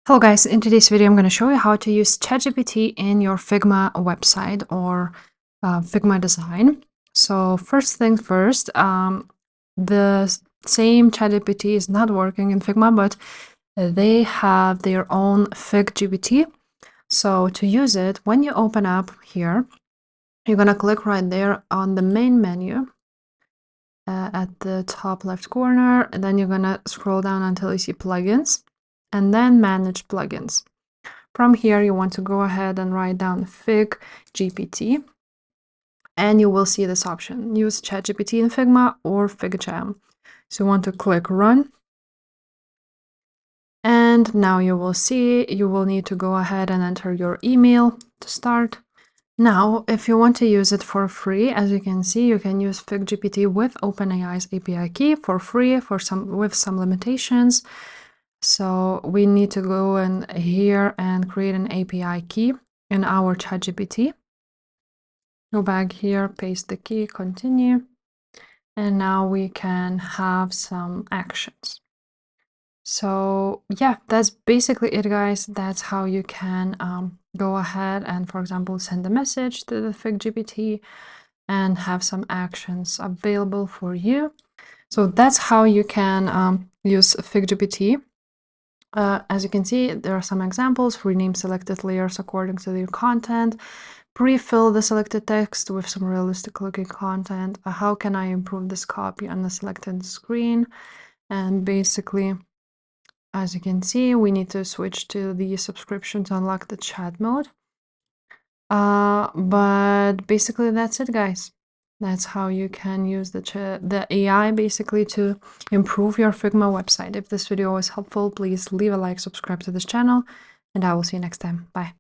Hello guys, in today's video I'm going to show you how to use ChatGPT in your Figma website or Figma design. So first things first, the same ChatGPT is not working in Figma, but they have their own FigGPT. So to use it, when you open up here, you're going to click right there on the main menu at the top left corner, and then you're going to scroll down until you see plugins and then manage plugins. From here, you want to go ahead and write down Fig GPT, and you will see this option, use ChatGPT in Figma or FigJam. So you want to click Run, and now you will see you will need to go ahead and enter your email to start. Now, if you want to use it for free, as you can see, you can use FigGPT with OpenAI's API key for free with some limitations. So we need to go in here and create an API key in our ChatGPT. Go back here, paste the key, continue. And now we can have some actions. So yeah, that's basically it, guys. That's how you can go ahead and, for example, send a message to the FigGPT and have some actions available for you. So that's how you can use FigGPT. As you can see, there are some examples. Rename selected layers according to their content. Pre-fill the selected text with some realistic looking content. How can I improve this copy on the selected screen? And basically, as you can see, we need to switch to the subscription to unlock the chat mode. But basically that's it, guys. That's how you can use the AI basically to improve your Figma website. If this video was helpful, please leave a like, subscribe to this channel, and I will see you next time. Bye.